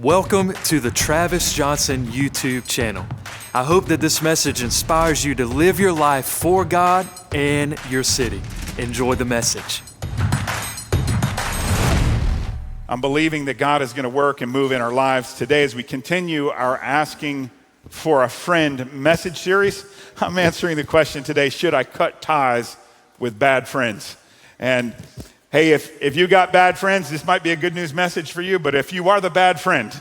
Welcome to the Travis Johnson YouTube channel. I hope that this message inspires you to live your life for God and your city. Enjoy the message. I'm believing that God is going to work and move in our lives today as we continue our Asking for a Friend message series. I'm answering the question today, should I cut ties with bad friends? And hey, if you got bad friends, this might be a good news message for you, but if you are the bad friend,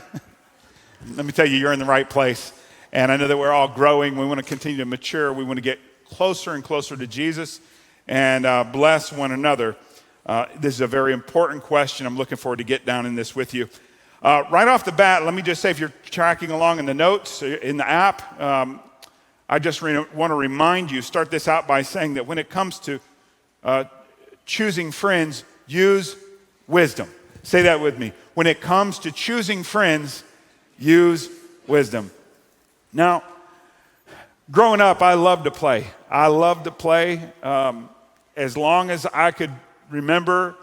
let me tell you, you're in the right place. And I know that we're all growing. We want to continue to mature. We want to get closer and closer to Jesus and bless one another. This is a very important question. I'm looking forward to get down in this with you. Right off the bat, let me just say, if you're tracking along in the notes, in the app, I just want to remind you, start this out by saying that when it comes to choosing friends, use wisdom. Say that with me. When it comes to choosing friends, use wisdom. Now, growing up, I loved to play. I loved to play. As long as I could remember,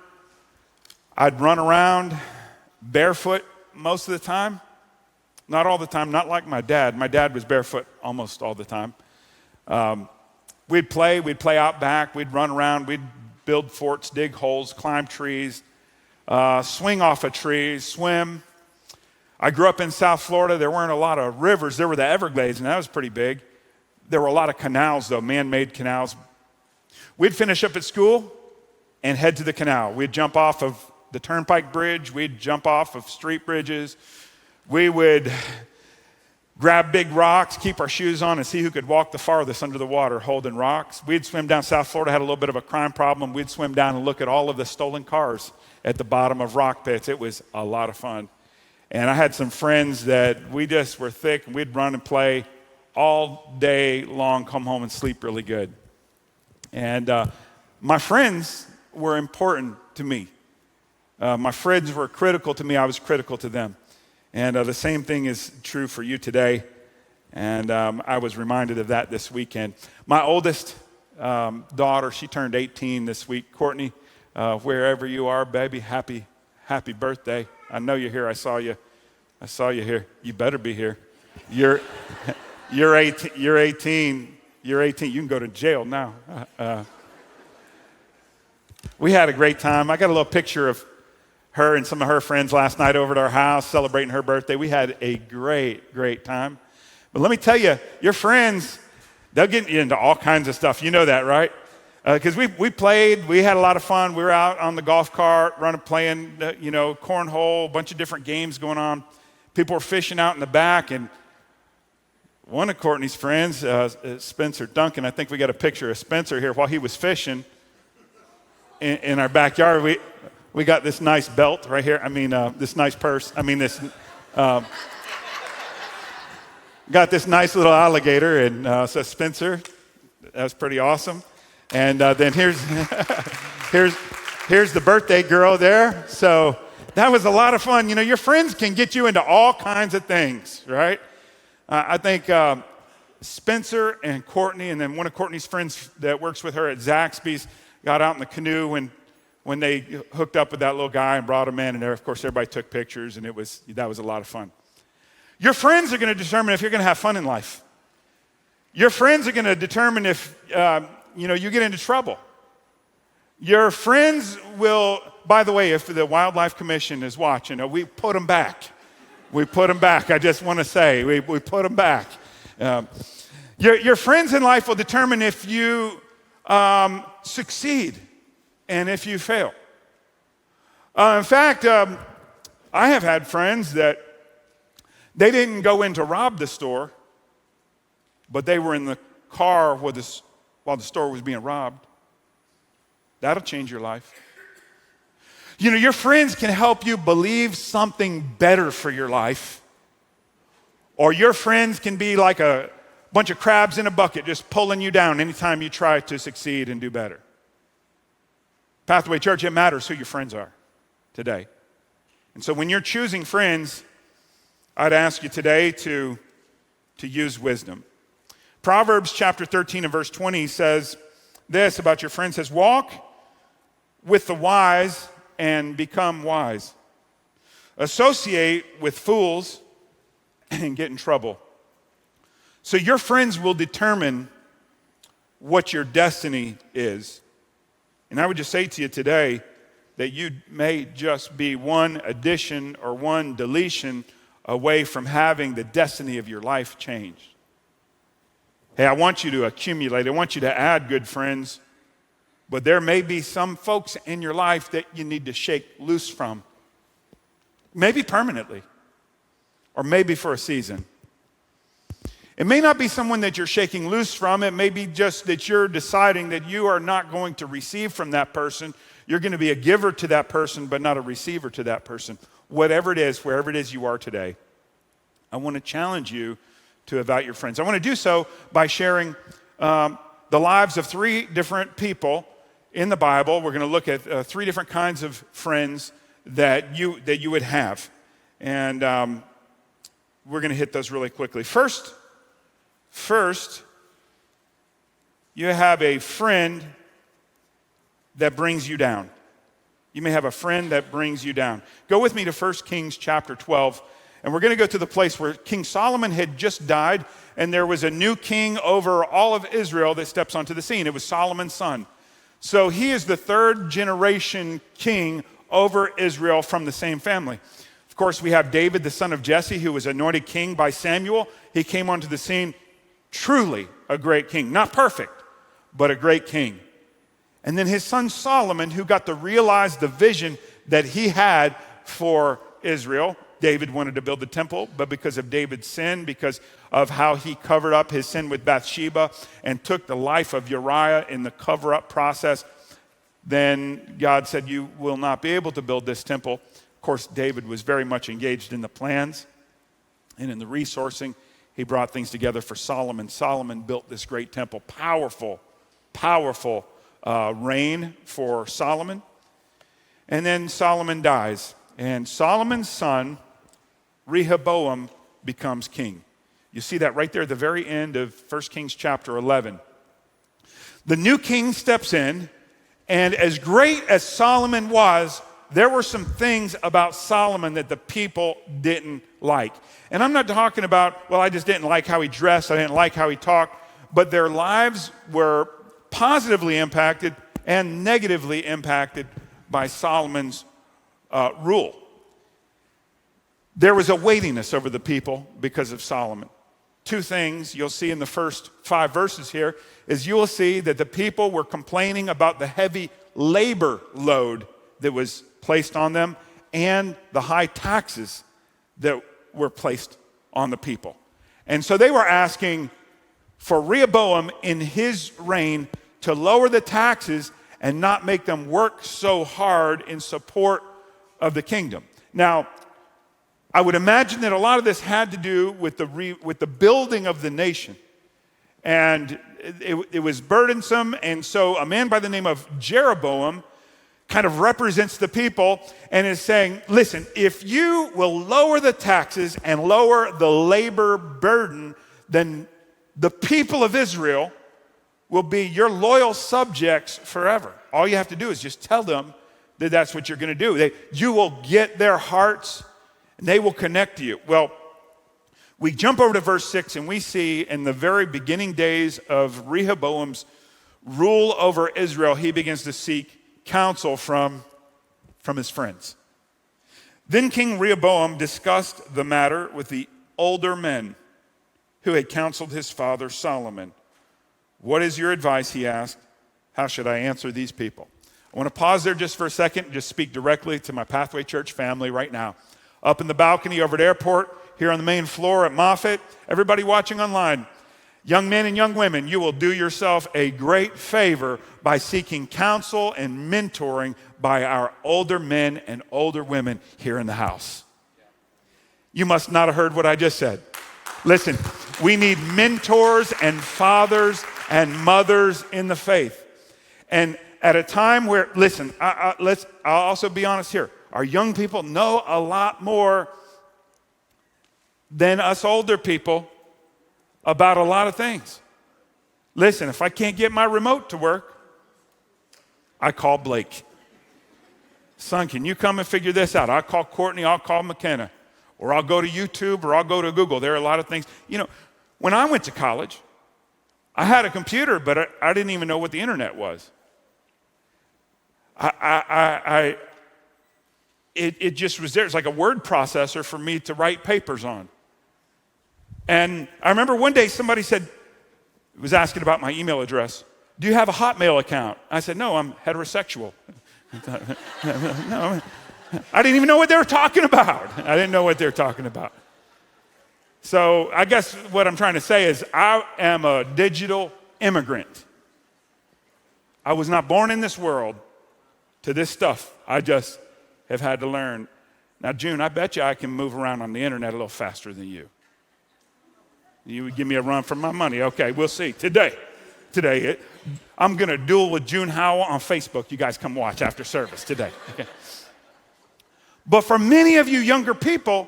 I'd run around barefoot most of the time. Not all the time, not like my dad. My dad was barefoot almost all the time. We'd play out back, we'd run around, we'd build forts, dig holes, climb trees, swing off of trees, swim. I grew up in South Florida. There weren't a lot of rivers. There were the Everglades, and that was pretty big. There were a lot of canals, though, man-made canals. We'd finish up at school and head to the canal. We'd jump off of the Turnpike Bridge. We'd jump off of street bridges. We would grab big rocks, keep our shoes on, and see who could walk the farthest under the water holding rocks. We'd swim down. South Florida had a little bit of a crime problem. We'd swim down and look at all of the stolen cars at the bottom of rock pits. It was a lot of fun. And I had some friends that we just were thick, and we'd run and play all day long, come home and sleep really good. And my friends were important to me. My friends were critical to me. I was critical to them. And the same thing is true for you today. And I was reminded of that this weekend. My oldest daughter, she turned 18 this week. Courtney, wherever you are, baby, happy birthday. I know you're here. I saw you here. You better be here. You're 18. You're 18. You can go to jail now. We had a great time. I got a little picture of her and some of her friends last night over at our house celebrating her birthday. We had a great time. But let me tell you, your friends, they'll get you into all kinds of stuff. You know that, right? Because we played, we had a lot of fun. We were out on the golf cart, playing, cornhole, a bunch of different games going on. People were fishing out in the back, and one of Courtney's friends, Spencer Duncan, I think we got a picture of Spencer here while he was fishing in our backyard. We got this nice belt right here. This nice purse. Got this nice little alligator, and so Spencer, that was pretty awesome. And then here's the birthday girl there. So that was a lot of fun. You know, your friends can get you into all kinds of things, right? I think Spencer and Courtney, and then one of Courtney's friends that works with her at Zaxby's, got out in the canoe when they hooked up with that little guy and brought him in, and there, of course, everybody took pictures, and that was a lot of fun. Your friends are going to determine if you're going to have fun in life. Your friends are going to determine if you get into trouble. Your friends will, by the way, if the Wildlife Commission is watching, we put them back. We put them back. I just want to say, we put them back. Your friends in life will determine if you succeed and if you fail. In fact, I have had friends that they didn't go in to rob the store, but they were in the car while the store was being robbed. That'll change your life. You know, your friends can help you believe something better for your life, or your friends can be like a bunch of crabs in a bucket just pulling you down anytime you try to succeed and do better. Pathway Church, it matters who your friends are today. And so when you're choosing friends, I'd ask you today to use wisdom. Proverbs chapter 13 and verse 20 says this about your friends, says, walk with the wise and become wise. associate with fools, and get in trouble. So your friends will determine what your destiny is. And I would just say to you today that you may just be one addition or one deletion away from having the destiny of your life changed. Hey, I want you to accumulate. I want you to add good friends. But there may be some folks in your life that you need to shake loose from. Maybe permanently. Or maybe for a season. It may not be someone that you're shaking loose from. It may be just that you're deciding that you are not going to receive from that person. You're going to be a giver to that person, but not a receiver to that person. Whatever it is, wherever it is you are today, I want to challenge you to evaluate your friends. I want to do so by sharing the lives of 3 different people in the Bible. We're going to look at 3 different kinds of friends that you would have. And we're going to hit those really quickly. First, you have a friend that brings you down. You may have a friend that brings you down. Go with me to 1 Kings chapter 12, and we're going to go to the place where King Solomon had just died, and there was a new king over all of Israel that steps onto the scene. It was Solomon's son. So he is the 3rd generation king over Israel from the same family. Of course, we have David, the son of Jesse, who was anointed king by Samuel. He came onto the scene, truly a great king. Not perfect, but a great king. And then his son Solomon, who got to realize the vision that he had for Israel. David wanted to build the temple, but because of David's sin, because of how he covered up his sin with Bathsheba and took the life of Uriah in the cover-up process, then God said, you will not be able to build this temple. Of course, David was very much engaged in the plans and in the resourcing. He brought things together for Solomon. Solomon built this great temple. Powerful reign for Solomon. And then Solomon dies. And Solomon's son, Rehoboam, becomes king. You see that right there at the very end of 1 Kings chapter 11. The new king steps in, and as great as Solomon was, there were some things about Solomon that the people didn't like. And I'm not talking about, well, I just didn't like how he dressed, I didn't like how he talked, but their lives were positively impacted and negatively impacted by Solomon's rule. There was a weightiness over the people because of Solomon. 2 things you'll see in the first 5 verses here is you will see that the people were complaining about the heavy labor load that was placed on them and the high taxes that were placed on the people. And so they were asking for Rehoboam in his reign to lower the taxes and not make them work so hard in support of the kingdom. Now, I would imagine that a lot of this had to do with the building of the nation. And it was burdensome, and so a man by the name of Jeroboam kind of represents the people and is saying, listen, if you will lower the taxes and lower the labor burden, then the people of Israel will be your loyal subjects forever. All you have to do is just tell them that that's what you're going to do. You will get their hearts, and they will connect to you. Well, we jump over to verse 6, and we see in the very beginning days of Rehoboam's rule over Israel, he begins to seek counsel from his friends. Then King Rehoboam discussed the matter with the older men who had counseled his father Solomon. What is your advice, he asked. How should I answer these people? I want to pause there just for a second and just speak directly to my Pathway Church family right now. Up in the balcony over at Airport, here on the main floor at Moffett, everybody watching online, young men and young women, you will do yourself a great favor by seeking counsel and mentoring by our older men and older women here in the house. You must not have heard what I just said. Listen, we need mentors and fathers and mothers in the faith. And at a time where, listen, I'll also be honest here. Our young people know a lot more than us older people about a lot of things. Listen, if I can't get my remote to work, I call Blake. son, can you come and figure this out? I'll call Courtney, I'll call McKenna, or I'll go to YouTube, or I'll go to Google. There are a lot of things. You know, when I went to college, I had a computer, but I didn't even know what the internet was. It just was there. It's like a word processor for me to write papers on. And I remember one day somebody was asking about my email address. Do you have a Hotmail account? I said, no, I'm heterosexual. No, I didn't even know what they were talking about. I didn't know what they were talking about. So I guess what I'm trying to say is I am a digital immigrant. I was not born in this world to this stuff. I just have had to learn. Now, June, I bet you I can move around on the internet a little faster than you. You would give me a run for my money. Okay, we'll see. Today, I'm going to duel with June Howell on Facebook. You guys come watch after service today. Okay. But for many of you younger people,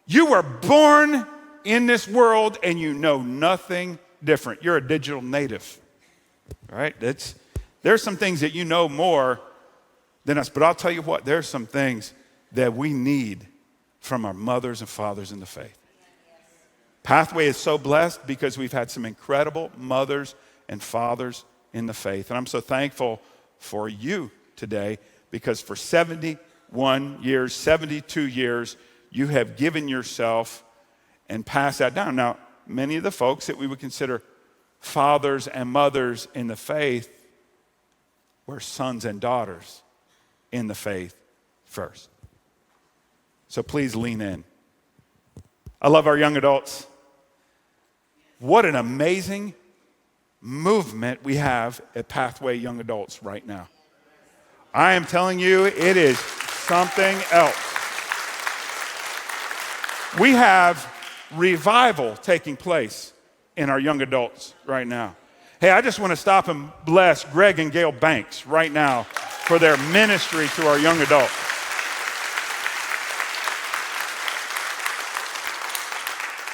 you were born in this world and you know nothing different. You're a digital native, all right? There's some things that you know more than us, but I'll tell you what, there's some things that we need from our mothers and fathers in the faith. Pathway is so blessed because we've had some incredible mothers and fathers in the faith. And I'm so thankful for you today because for 71 years, 72 years, you have given yourself and passed that down. Now, many of the folks that we would consider fathers and mothers in the faith were sons and daughters in the faith first. So please lean in. I love our young adults. What an amazing movement we have at Pathway Young Adults right now. I am telling you, it is something else. We have revival taking place in our young adults right now. Hey, I just want to stop and bless Greg and Gail Banks right now for their ministry to our young adults.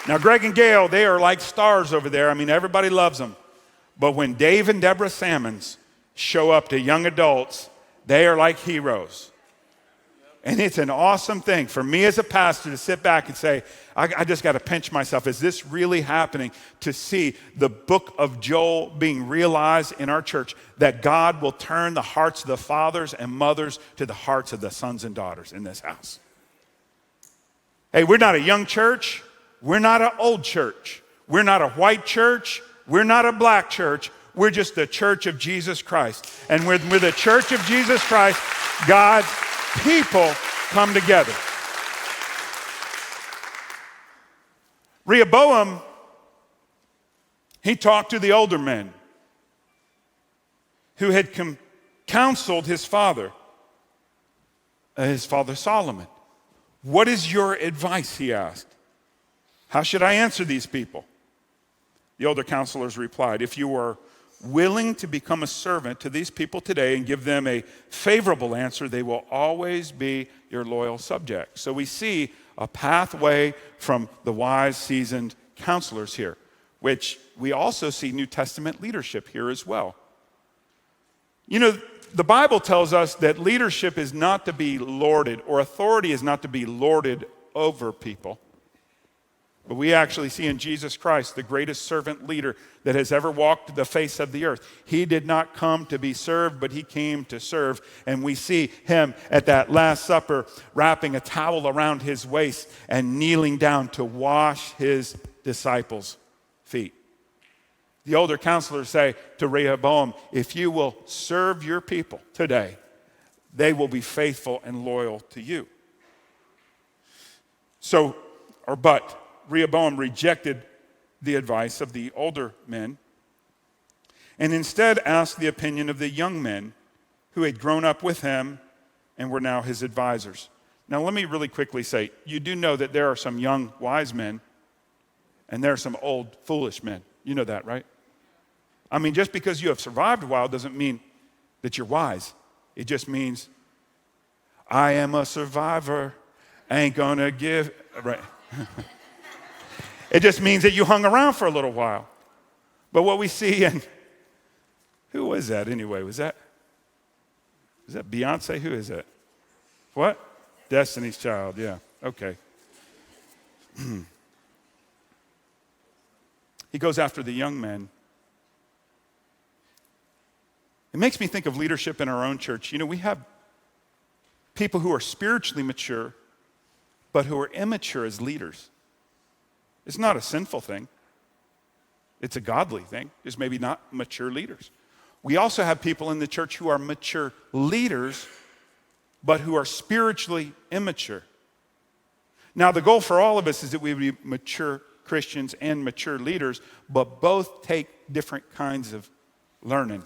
Now, Greg and Gail, they are like stars over there. I mean, everybody loves them. But when Dave and Deborah Salmons show up to young adults, they are like heroes. And it's an awesome thing for me as a pastor to sit back and say, I just got to pinch myself. Is this really happening? To see the book of Joel being realized in our church, that God will turn the hearts of the fathers and mothers to the hearts of the sons and daughters in this house. Hey, we're not a young church. We're not an old church. We're not a white church. We're not a black church. We're just the church of Jesus Christ. And we're the church of Jesus Christ. God's people come together. Rehoboam, he talked to the older men who had counseled his father Solomon. What is your advice, he asked. How should I answer these people? The older counselors replied, if you are willing to become a servant to these people today and give them a favorable answer, they will always be your loyal subjects. So we see a pathway from the wise, seasoned counselors here, which we also see New Testament leadership here as well. You know, the Bible tells us that leadership is not to be lorded, or authority is not to be lorded over people. But we actually see in Jesus Christ the greatest servant leader that has ever walked the face of the earth. He did not come to be served, but he came to serve. And we see him at that Last Supper wrapping a towel around his waist and kneeling down to wash his disciples' feet. The older counselors say to Rehoboam, if you will serve your people today, they will be faithful and loyal to you. But Rehoboam rejected the advice of the older men and instead asked the opinion of the young men who had grown up with him and were now his advisors. Now, let me really quickly say, you do know that there are some young wise men and there are some old foolish men. You know that, right? I mean, just because you have survived a while doesn't mean that you're wise. It just means, I am a survivor, ain't gonna give, right? It just means that you hung around for a little while. But what we see in, who was that anyway? Was that Beyonce? Who is that? What? Destiny's Child, yeah. Okay. He goes after the young men. It makes me think of leadership in our own church. We have people who are spiritually mature, but who are immature as leaders. It's not a sinful thing. It's a godly thing. It's maybe not mature leaders. We also have people in the church who are mature leaders, but who are spiritually immature. Now, the goal for all of us is that we would be mature Christians and mature leaders, but both take different kinds of learning,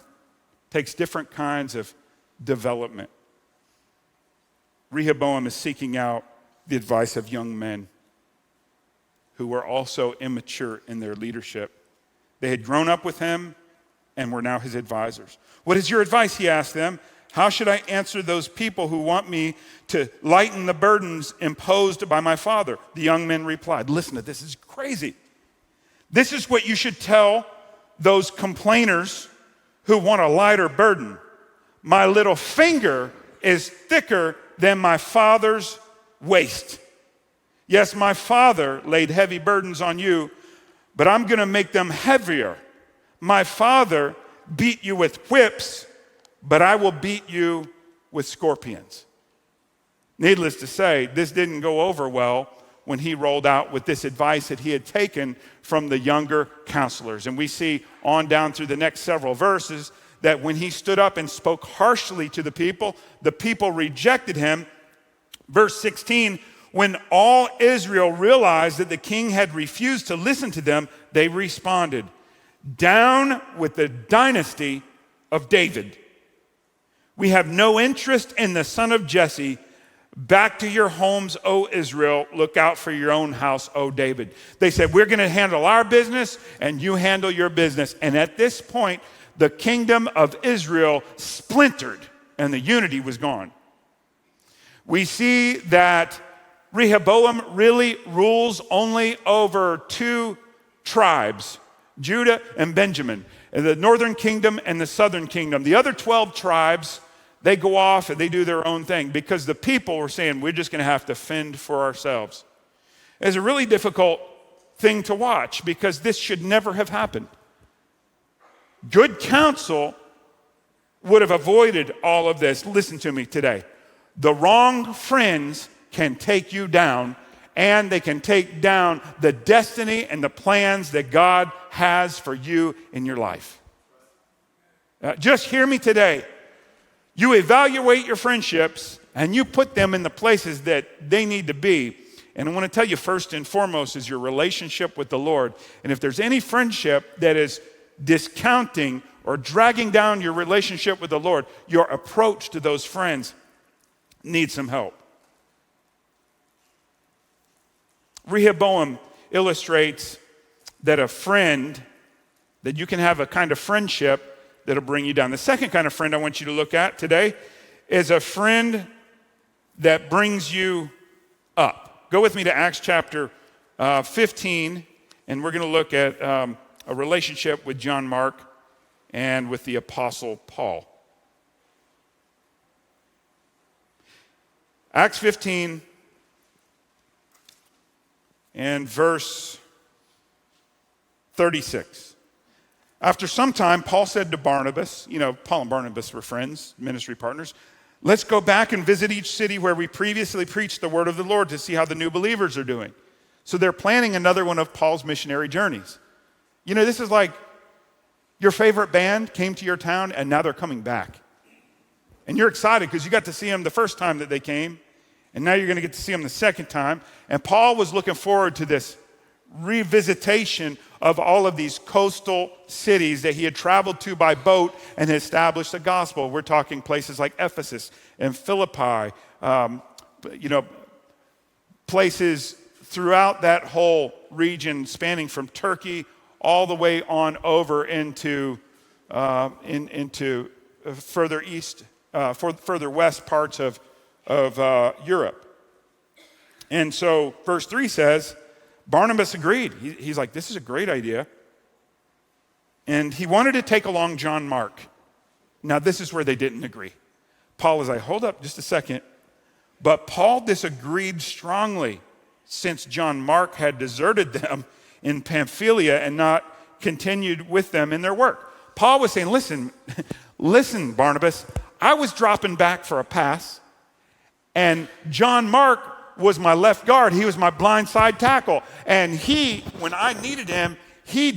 takes different kinds of development. Rehoboam is seeking out the advice of young men who were also immature in their leadership. They had grown up with him and were now his advisors. What is your advice, he asked them. How should I answer those people who want me to lighten the burdens imposed by my father? The young men replied, listen to this, is crazy. This is what you should tell those complainers who want a lighter burden. My little finger is thicker than my father's waist. Yes, my father laid heavy burdens on you, but I'm going to make them heavier. My father beat you with whips, but I will beat you with scorpions. Needless to say, this didn't go over well when he rolled out with this advice that he had taken from the younger counselors. And we see on down through the next several verses that when he stood up and spoke harshly to the people rejected him. Verse 16, when all Israel realized that the king had refused to listen to them, they responded, down with the dynasty of David. We have no interest in the son of Jesse. Back to your homes, O Israel. Look out for your own house, O David. They said, we're going to handle our business and you handle your business. And at this point, the kingdom of Israel splintered and the unity was gone. We see that Rehoboam really rules only over two tribes, Judah and Benjamin, the northern kingdom and the southern kingdom. The other 12 tribes, they go off and they do their own thing because the people were saying, we're just going to have to fend for ourselves. It's a really difficult thing to watch because this should never have happened. Good counsel would have avoided all of this. Listen to me today. The wrong friends can take you down, and they can take down the destiny and the plans that God has for you in your life. Just hear me today. You evaluate your friendships, and you put them in the places that they need to be. And I want to tell you, first and foremost, is your relationship with the Lord. And if there's any friendship that is discounting or dragging down your relationship with the Lord, your approach to those friends needs some help. Rehoboam illustrates that a friend, that you can have a kind of friendship that'll bring you down. The second kind of friend I want you to look at today is a friend that brings you up. Go with me to Acts chapter 15, and we're going to look at a relationship with John Mark and with the Apostle Paul. Acts 15 and verse 36. After some time, Paul said to Barnabas, Paul and Barnabas were friends, ministry partners, let's go back and visit each city where we previously preached the word of the Lord to see how the new believers are doing. So they're planning another one of Paul's missionary journeys. This is like your favorite band came to your town and now they're coming back. And you're excited because you got to see them the first time that they came, and now you're going to get to see them the second time. And Paul was looking forward to this revisitation of all of these coastal cities that he had traveled to by boat and established the gospel. We're talking places like Ephesus and Philippi, places throughout that whole region spanning from Turkey all the way on over into further east, further west parts of Europe. And so verse 3 says, Barnabas agreed. He's like, this is a great idea. And he wanted to take along John Mark. Now, this is where they didn't agree. Paul is like, hold up just a second. But Paul disagreed strongly since John Mark had deserted them in Pamphylia and not continued with them in their work. Paul was saying, listen, Barnabas, I was dropping back for a pass, and John Mark was my left guard. He was my blind side tackle. And when I needed him, he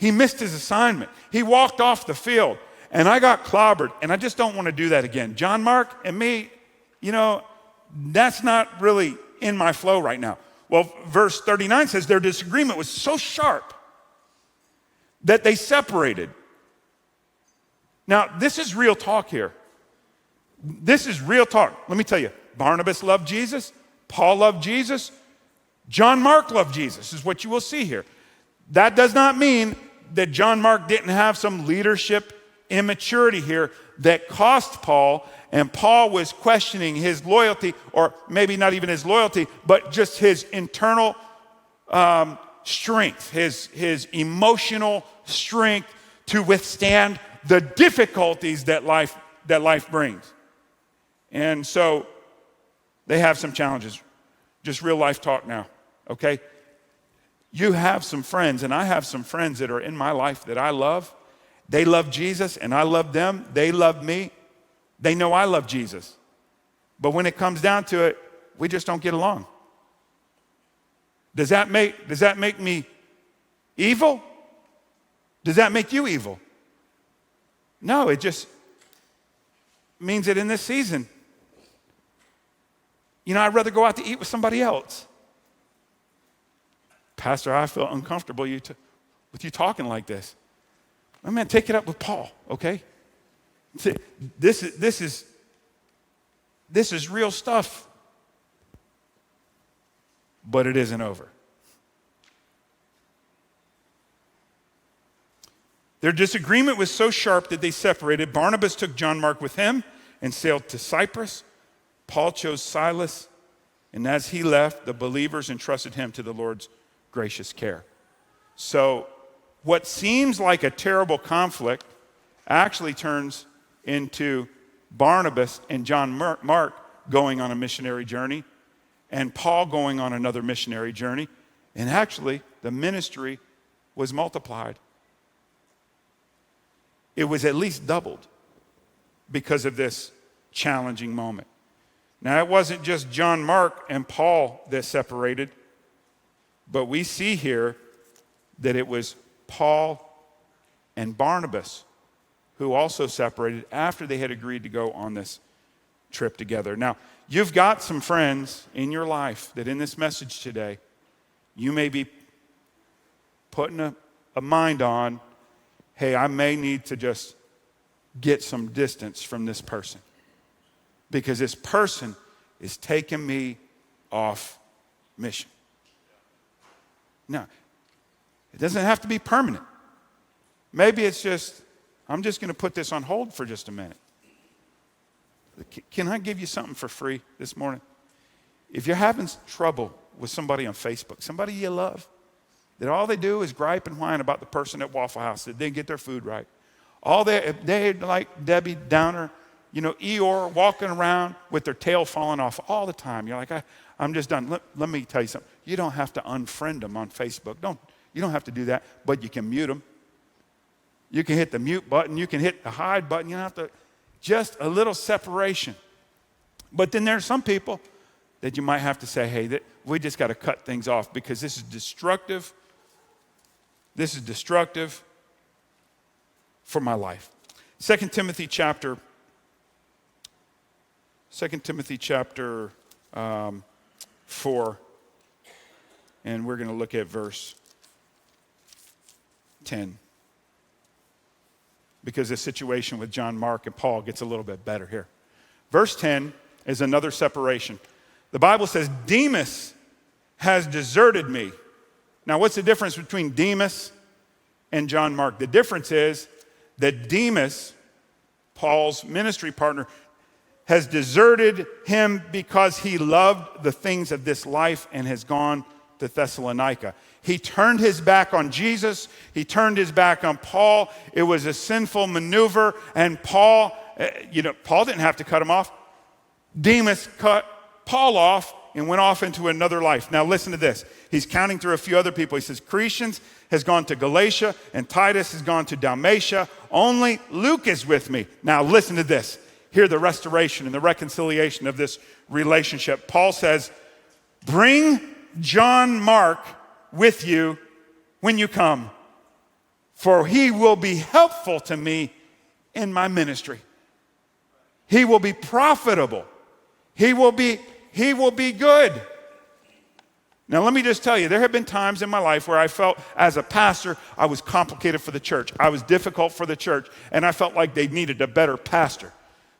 missed his assignment. He walked off the field, and I got clobbered, and I just don't want to do that again. John Mark and me, that's not really in my flow right now. Well, verse 39 says their disagreement was so sharp that they separated. Now, this is real talk here. This is real talk. Let me tell you, Barnabas loved Jesus. Paul loved Jesus. John Mark loved Jesus, is what you will see here. That does not mean that John Mark didn't have some leadership immaturity here that cost Paul, and Paul was questioning his loyalty, or maybe not even his loyalty, but just his internal strength, his emotional strength to withstand the difficulties that life brings. And so they have some challenges. Just real life talk now, okay? You have some friends, and I have some friends that are in my life that I love. They love Jesus, and I love them. They love me. They know I love Jesus. But when it comes down to it, we just don't get along. Does that make me evil? Does that make you evil? No, it just means that in this season, I'd rather go out to eat with somebody else. Pastor, I feel uncomfortable with you talking like this. Oh, man, take it up with Paul, okay? This is real stuff. But it isn't over. Their disagreement was so sharp that they separated. Barnabas took John Mark with him and sailed to Cyprus. Paul chose Silas, and as he left, the believers entrusted him to the Lord's gracious care. So what seems like a terrible conflict actually turns into Barnabas and John Mark going on a missionary journey, and Paul going on another missionary journey, and actually the ministry was multiplied. It was at least doubled because of this challenging moment. Now, it wasn't just John Mark and Paul that separated, but we see here that it was Paul and Barnabas who also separated after they had agreed to go on this trip together. Now, you've got some friends in your life that in this message today, you may be putting a mind on, hey, I may need to just get some distance from this person because this person is taking me off mission. Now, it doesn't have to be permanent. Maybe it's just, I'm just going to put this on hold for just a minute. Can I give you something for free this morning? If you're having trouble with somebody on Facebook, somebody you love, that all they do is gripe and whine about the person at Waffle House that didn't get their food right. They're like Debbie Downer, Eeyore walking around with their tail falling off all the time. You're like, I'm just done. Let me tell you something. You don't have to unfriend them on Facebook. You don't have to do that, but you can mute them. You can hit the mute button. You can hit the hide button. You don't have to, just a little separation. But then there's some people that you might have to say, hey, we just got to cut things off because this is destructive. This is destructive for my life. 2 Timothy chapter 4, and we're going to look at verse 10. Because the situation with John Mark and Paul gets a little bit better here. Verse 10 is another separation. The Bible says, Demas has deserted me. Now, what's the difference between Demas and John Mark? The difference is that Demas, Paul's ministry partner, has deserted him because he loved the things of this life and has gone to Thessalonica. He turned his back on Jesus. He turned his back on Paul. It was a sinful maneuver, and Paul didn't have to cut him off. Demas cut Paul off and went off into another life. Now listen to this. He's counting through a few other people. He says, Crescens has gone to Galatia and Titus has gone to Dalmatia. Only Luke is with me. Now listen to this. Hear the restoration and the reconciliation of this relationship. Paul says, bring John Mark with you when you come, for he will be helpful to me in my ministry. He will be profitable. He will be good. Now, let me just tell you, there have been times in my life where I felt as a pastor, I was complicated for the church. I was difficult for the church, and I felt like they needed a better pastor.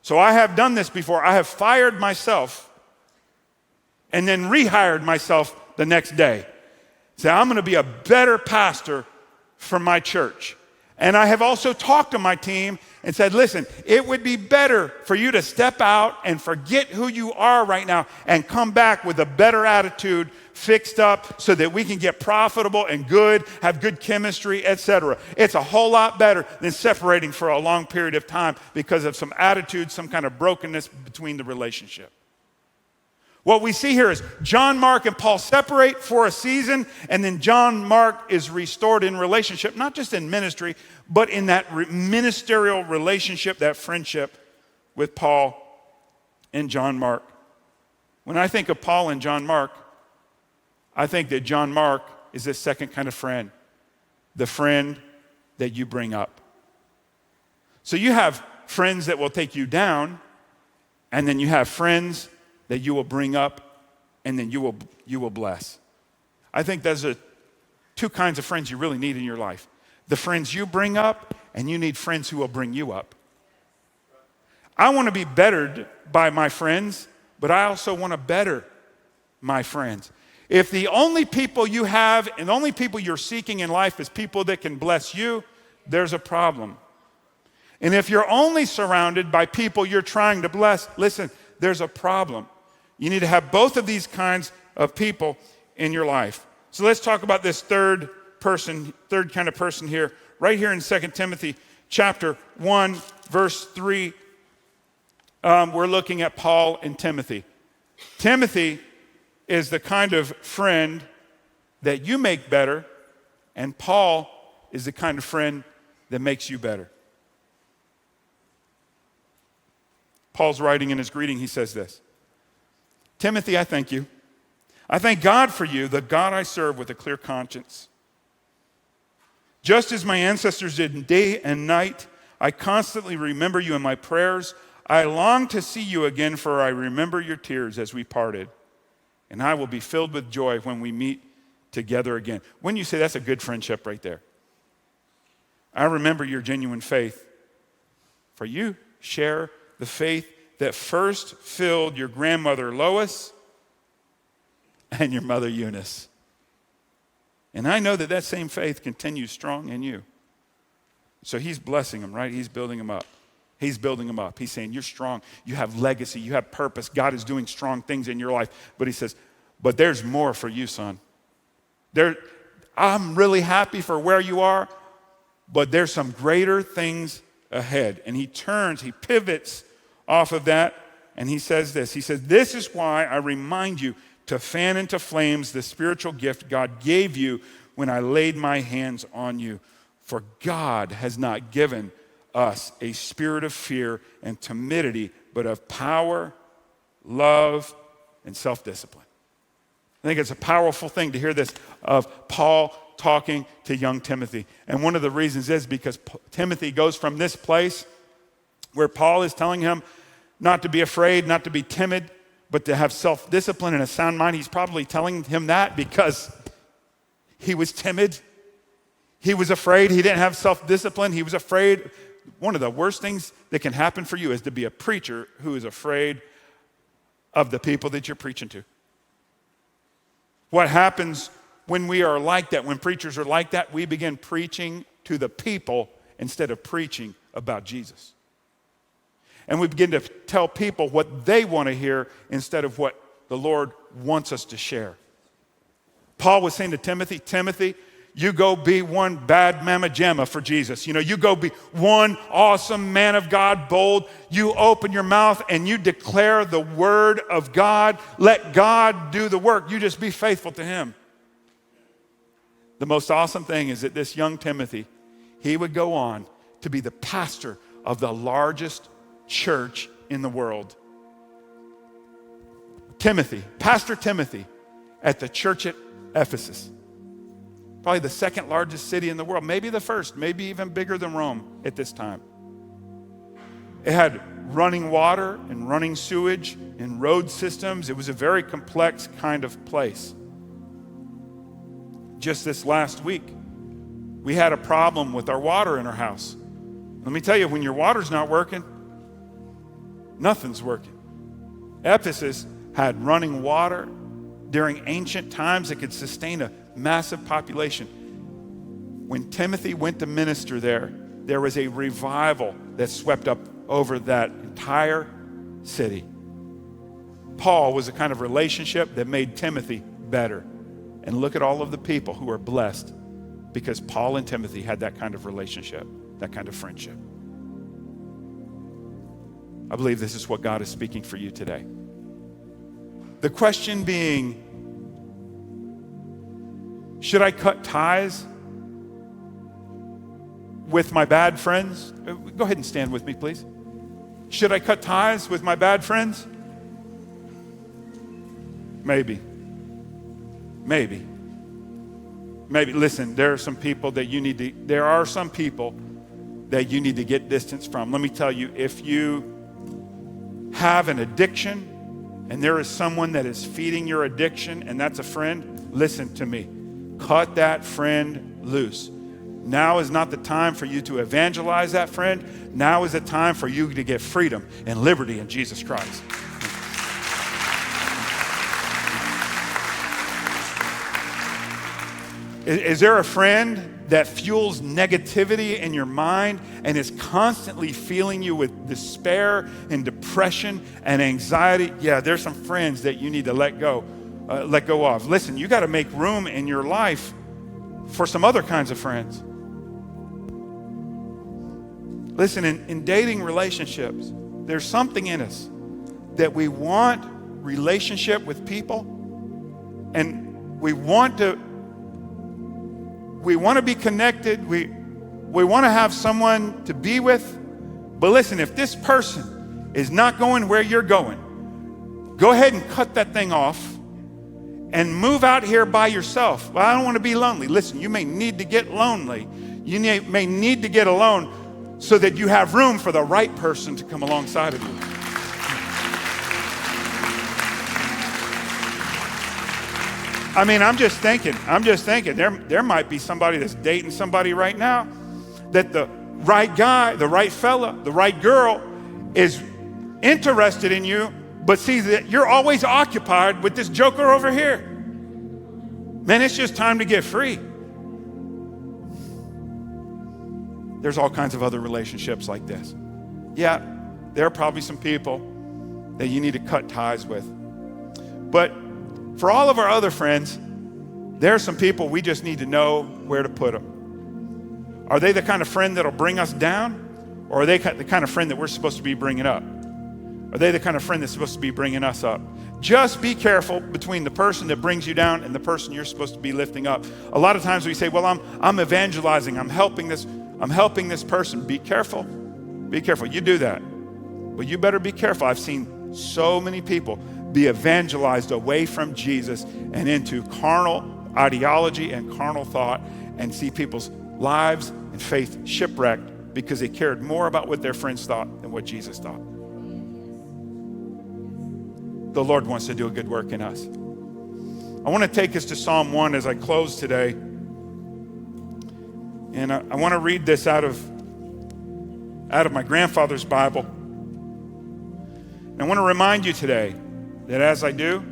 So I have done this before. I have fired myself and then rehired myself the next day. Say, I'm going to be a better pastor for my church. And I have also talked to my team and said, listen, it would be better for you to step out and forget who you are right now and come back with a better attitude fixed up so that we can get profitable and good, have good chemistry, etc. It's a whole lot better than separating for a long period of time because of some attitude, some kind of brokenness between the relationship. What we see here is John Mark and Paul separate for a season, and then John Mark is restored in relationship, not just in ministry, but in that ministerial relationship, that friendship with Paul and John Mark. When I think of Paul and John Mark, I think that John Mark is this second kind of friend, the friend that you bring up. So you have friends that will take you down, and then you have friends that you will bring up, and then you will bless. I think those are two kinds of friends you really need in your life. The friends you bring up, and you need friends who will bring you up. I want to be bettered by my friends, but I also want to better my friends. If the only people you have and the only people you're seeking in life is people that can bless you, there's a problem. And if you're only surrounded by people you're trying to bless, listen, there's a problem. You need to have both of these kinds of people in your life. So let's talk about this third kind of person here. Right here in 2 Timothy chapter 1, verse 3, we're looking at Paul and Timothy. Timothy is the kind of friend that you make better, and Paul is the kind of friend that makes you better. Paul's writing in his greeting, he says this, Timothy, I thank you. I thank God for you, the God I serve with a clear conscience. Just as my ancestors did day and night, I constantly remember you in my prayers. I long to see you again, for I remember your tears as we parted. And I will be filled with joy when we meet together again. When you say that's a good friendship right there. I remember your genuine faith. For you share the faith that first filled your grandmother Lois and your mother Eunice. And I know that that same faith continues strong in you. So he's blessing them, right? He's building them up. He's building them up. He's saying, you're strong. You have legacy. You have purpose. God is doing strong things in your life. But he says, but there's more for you, son. I'm really happy for where you are, but there's some greater things ahead. And he pivots off of that, and he says this. He says, this is why I remind you to fan into flames the spiritual gift God gave you when I laid my hands on you. For God has not given us a spirit of fear and timidity, but of power, love, and self-discipline. I think it's a powerful thing to hear this of Paul talking to young Timothy. And one of the reasons is because Timothy goes from this place where Paul is telling him not to be afraid, not to be timid, but to have self-discipline and a sound mind. He's probably telling him that because he was timid. He was afraid. He didn't have self-discipline. He was afraid. One of the worst things that can happen for you is to be a preacher who is afraid of the people that you're preaching to. What happens when we are like that, when preachers are like that, we begin preaching to the people instead of preaching about Jesus. And we begin to tell people what they want to hear instead of what the Lord wants us to share. Paul was saying to Timothy, Timothy, You go be one bad mama jamma for Jesus. You go be one awesome man of God, bold. You open your mouth and you declare the word of God. Let God do the work. You just be faithful to him. The most awesome thing is that this young Timothy, he would go on to be the pastor of the largest church in the world. Pastor Timothy at the church at Ephesus. Probably the second largest city in the world, maybe the first, maybe even bigger than Rome at this time. It had running water and running sewage and road systems. It was a very complex kind of place. Just this last week, we had a problem with our water in our house. Let me tell you, when your water's not working, nothing's working. Ephesus had running water during ancient times that could sustain a massive population. When Timothy went to minister there was a revival that swept up over that entire city. Paul was a kind of relationship that made Timothy better. And look at all of the people who are blessed because Paul and Timothy had that kind of relationship, that kind of friendship. I believe this is what God is speaking for you today. The question being, should I cut ties with my bad friends? Go ahead and stand with me, please. Should I cut ties with my bad friends? Maybe. Listen, there are some people that you need to get distance from. Let me tell you, if you have an addiction and there is someone that is feeding your addiction and that's a friend, listen to me. Cut that friend loose. Now is not the time for you to evangelize that friend. Now is the time for you to get freedom and liberty in Jesus Christ. Is there a friend that fuels negativity in your mind and is constantly filling you with despair and depression and anxiety? Yeah, there's some friends that you need to let go of. Listen, you got to make room in your life for some other kinds of friends. Listen, in dating relationships, there's something in us that we want relationship with people, and we want to be connected. We want to have someone to be with. But listen, if this person is not going where you're going, go ahead and cut that thing off and move out here by yourself. Well, I don't want to be lonely. Listen, you may need to get lonely. You may need to get alone so that you have room for the right person to come alongside of you. I mean, I'm just thinking, there might be somebody that's dating somebody right now that the right guy, the right fella, the right girl is interested in you, but sees that you're always occupied with this joker over here. Man, it's just time to get free. There's all kinds of other relationships like this. Yeah, there are probably some people that you need to cut ties with. But for all of our other friends, there are some people we just need to know where to put them. Are they the kind of friend that'll bring us down? Or are they the kind of friend that we're supposed to be bringing up? Are they the kind of friend that's supposed to be bringing us up? Just be careful between the person that brings you down and the person you're supposed to be lifting up. A lot of times we say, well, I'm evangelizing, I'm helping this person. Be careful. Be careful. You do that. But you better be careful. I've seen so many people be evangelized away from Jesus and into carnal ideology and carnal thought, and see people's lives and faith shipwrecked because they cared more about what their friends thought than what Jesus thought. The Lord wants to do a good work in us. I want to take us to Psalm 1 as I close today. And I want to read this out of my grandfather's Bible. And I want to remind you today that as I do,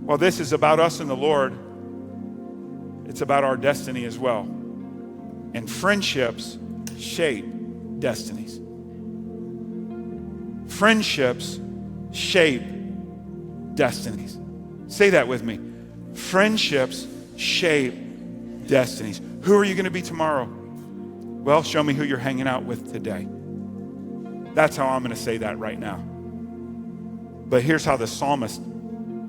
well, this is about us and the Lord. It's about our destiny as well. And friendships shape destinies. Friendships shape destinies. Say that with me. Friendships shape Destinies. Who are you going to be tomorrow? Well, show me who you're hanging out with today. That's how I'm going to say that right now. But here's how the psalmist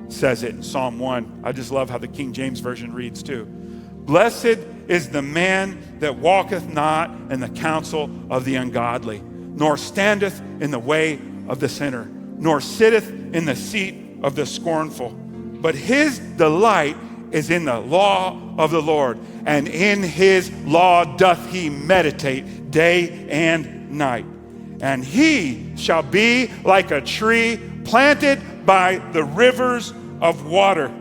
says it in Psalm 1. I just love how the King James Version reads too. Blessed is the man that walketh not in the counsel of the ungodly, nor standeth in the way of the sinner, nor sitteth in the seat of the scornful. But his delight is in the law of the Lord, and in his law doth he meditate day and night. And he shall be like a tree planted by the rivers of water,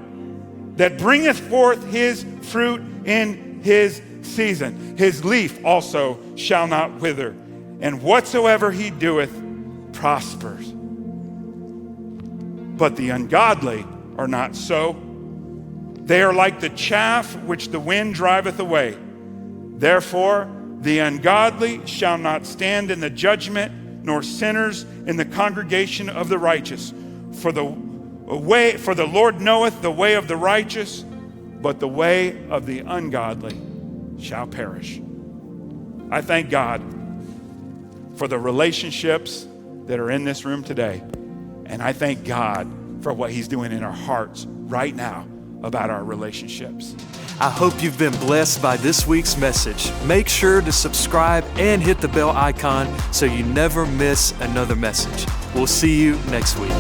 that bringeth forth his fruit in his season. His leaf also shall not wither, and whatsoever he doeth prospers. But the ungodly are not so. They are like the chaff which the wind driveth away. Therefore, the ungodly shall not stand in the judgment, nor sinners in the congregation of the righteous. For the Lord knoweth the way of the righteous, but the way of the ungodly shall perish. I thank God for the relationships that are in this room today. And I thank God for what he's doing in our hearts right now about our relationships. I hope you've been blessed by this week's message. Make sure to subscribe and hit the bell icon so you never miss another message. We'll see you next week.